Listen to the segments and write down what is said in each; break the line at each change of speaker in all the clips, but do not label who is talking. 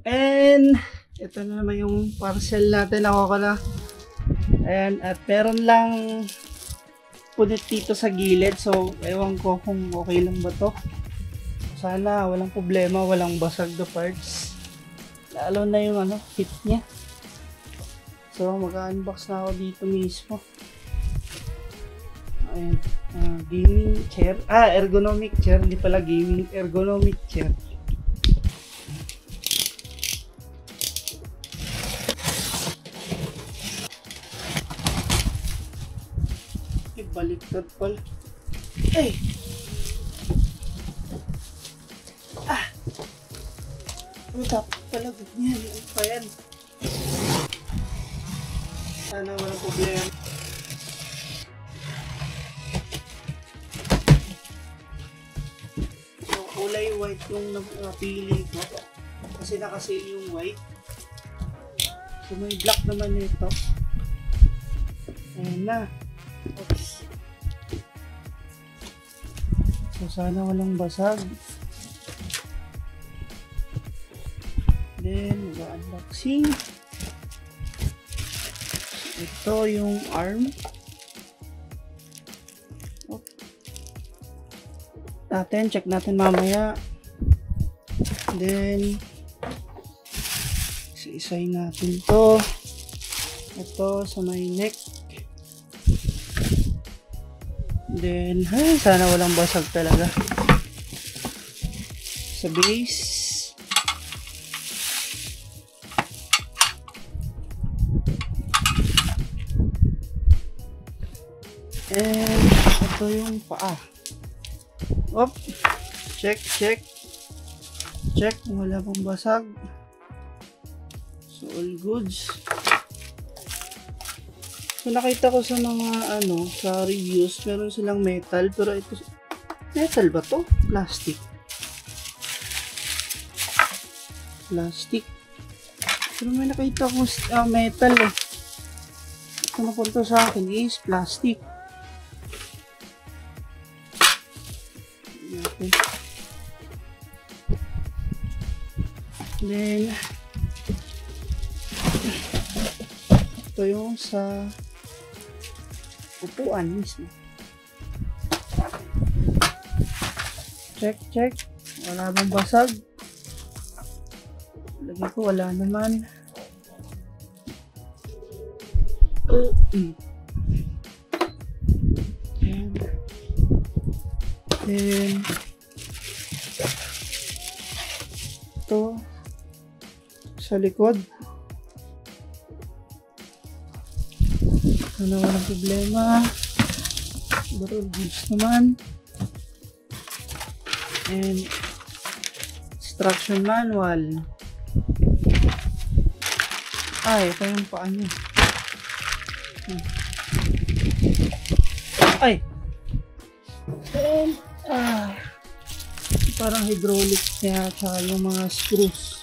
And ito na naman yung parcel natin. Ako ko na. Ayan, at meron lang punit dito sa gilid. So, ewan ko kung okay lang ba to. Sana walang problema, walang basag na parts. Lalo na yung fit niya. So, mag-unbox na ako dito mismo. Ayan, gaming chair. Ergonomic chair. Hindi pala gaming, ergonomic chair. Baliktad pala. Ay! Ano dapat pala ganyan? Ano pa yan? Sana walang problema. So, kulay white yung napili ko. Kasi nakasale yung white. So, may black naman nito. Ayan na. Oops. So, sana walang basag. Then, mag-unboxing. Ito yung arm. Check natin mamaya. Then, isa-isay natin to. Ito sa may neck. Then, sana walang basag talaga. Sa base. And, ito yung paa. Op! Check. Check kung wala pang basag. So, all goods. So, nakita ko sa mga sa reviews, meron silang metal, pero ito, metal ba to? Plastic. Pero may nakita ko metal eh. Ito na punto sa akin is plastic. Okay. Then, ito yung sa upuan mismo. Check. Wala bang basag? Lagi ko wala naman. Then, ito sa likod. Ano, walang problema. Barrel goods naman. And instruction manual. Ito yung paa niya. And parang hydraulic niya tsaka yung mga screws.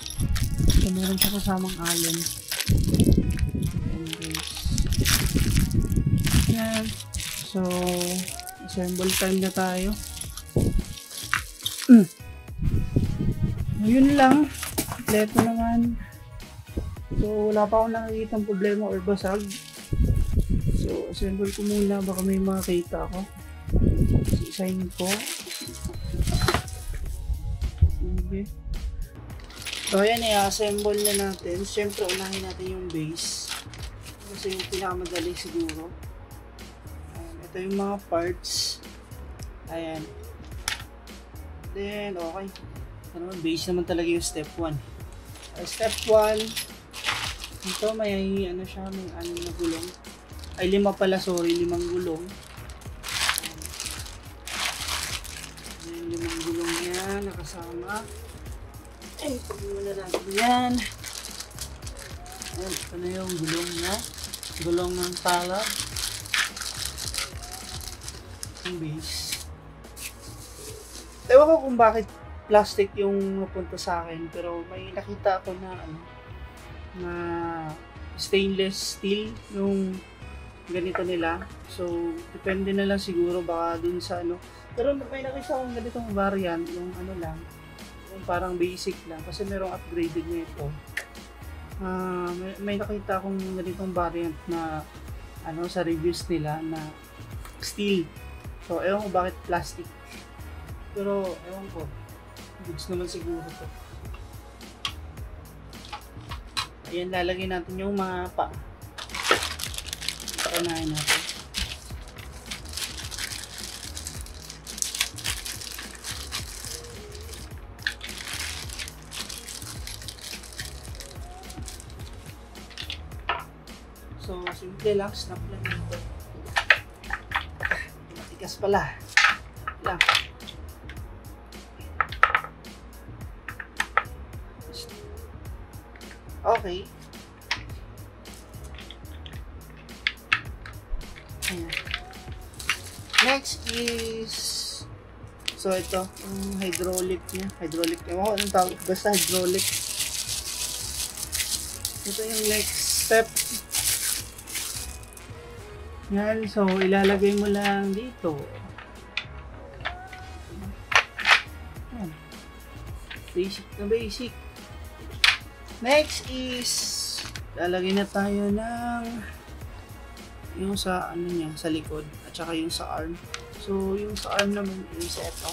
So, meron siya kasamang allen. Yan. So, assemble time na tayo. Yun lang. Kompleto naman. So, wala pa akong nakikitang problema or basag. So, assemble ko muna. Baka may makita ako. Sign ko. Okay. So, ayan, i-assemble na natin. Siyempre, unahin natin yung base. Kasi yung pinakamadali siguro. Ito yung mga parts. Ayan. Then, okay. Base naman talaga yung step 1. Step 1, ito may siya, may 6 na gulong. Ay, 5 pala, sorry, 5 gulong. Then, 5 gulong yan, nakasama. Ay, pag-iwan na natin yan. Ayan, ito na yung gulong niya. Gulong ng tala. Yung base. Ewan ko kung bakit plastic yung napunta sa akin, pero may nakita ako na stainless steel yung ganito nila. So, depende na lang siguro baka dun sa pero may nakita akong ganitong variant, yung lang, yung parang basic lang kasi merong upgraded nito. May nakita akong ganitong variant na ano sa reviews nila na steel. So ewan ko bakit plastic. Pero ewan ko, goods naman siguro to. Ayan, lalagay natin yung mga paunahin natin. So, simple lang, snap lang dito. Matigas pala. Lang. Okay. Ayan. Next is so ito, yung hydraulic niya. Hydraulic. Ewan ko anong tawag. Basta hydraulic. Ito yung next step. Yan. So, ilalagay mo lang dito. Yan. Basic na basic. Next is lalagay na tayo ng yung sa ano niya, sa likod at saka yung sa arm. So yung sa arm naman is ito.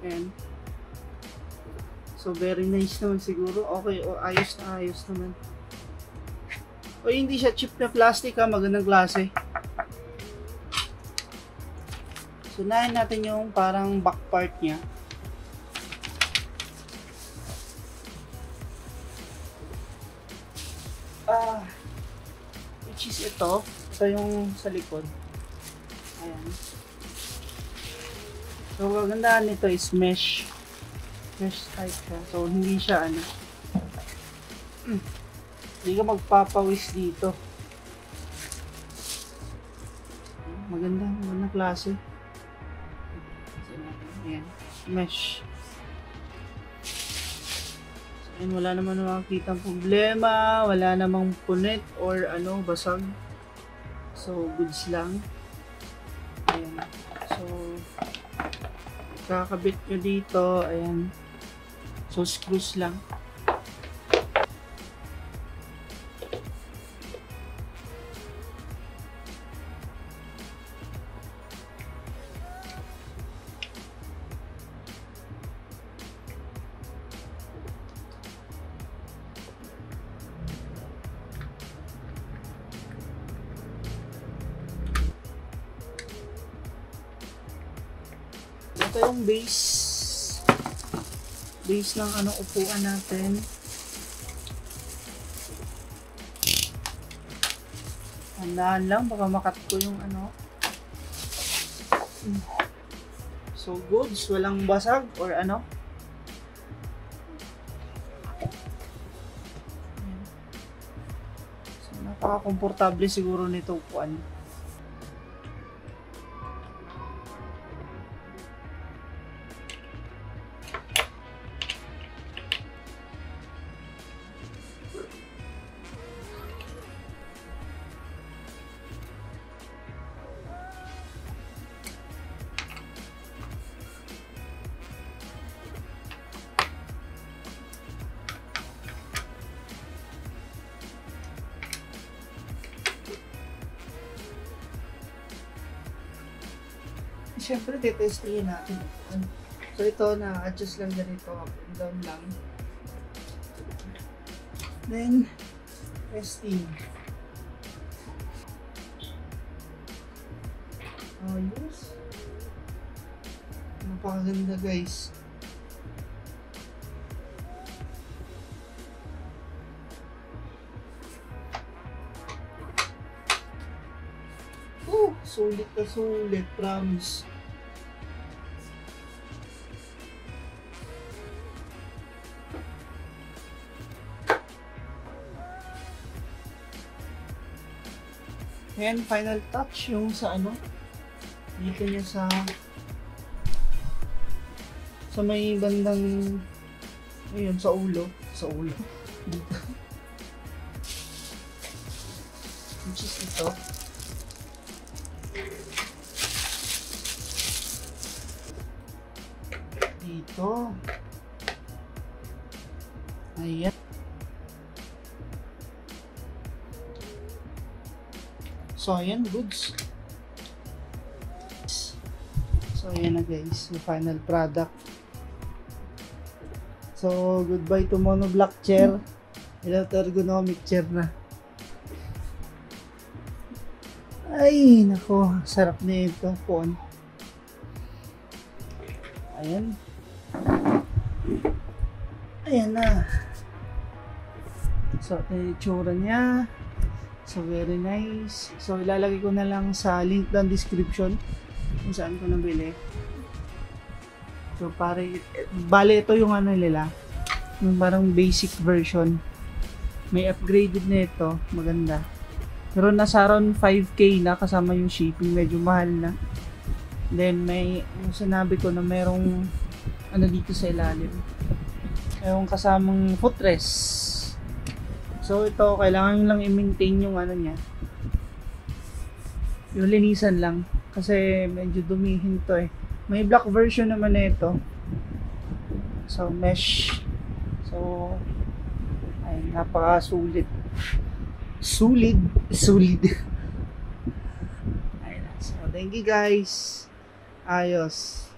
And so very nice naman siguro. Okay, o ayos naman. O hindi siya cheap na plastic ha, magandang klase. So, unahin natin yung parang back part niya. Which is ito. Ito yung sa likod. Ayan. So, kagandahan nito is mesh. Mesh type siya. So, hindi siya ano. Hindi ka magpapawis dito. Magandang klase. Ayan, mesh. So, ayan, wala naman makikita problema, wala namang punit or ano, basag. So, goods lang. Ayan. So, kakabit nyo dito, ayan. So, screws lang. Ito yung base ng ano upuan natin. Tandaan lang baka makat ko yung ano. So goods, walang basag or ano. So napaka-komportable siguro nito upuan. Siyempre, tetestingin natin. So, ito, na-adjust lang ganito. Up and down lang. Then, testing. Ayos. Napakaganda, guys. Sulit na sulit, promise. And final touch yung sa ano, dito niya sa may bandang ayun, sa ulo dito. Which is ito. dito. Ayan. So, ayan, goods. So, ayan na guys, yung final product. So, goodbye to monoblock chair. Hello to ergonomic chair na. Ay, nako, sarap na ito, phone. Ayan. Ayan na. So, ito yung itsura niya. So, very nice. So, ilalagay ko na lang sa link ng description kung saan ko nabili. So, bale ito yung ano nila. Yung parang basic version. May upgraded na ito. Maganda. Pero nasa around 5K na kasama yung shipping. Medyo mahal na. Then, may yung sinabi ko na merong ano dito sa ilalim. Yung kasamang footrest. So ito, kailangan lang i-maintain yung ano niya. Yung linisan lang. Kasi medyo dumihin to eh. May black version naman na ito. So mesh. So, ay napaka-sulit. Sulit. Ayun. So thank you guys. Ayos.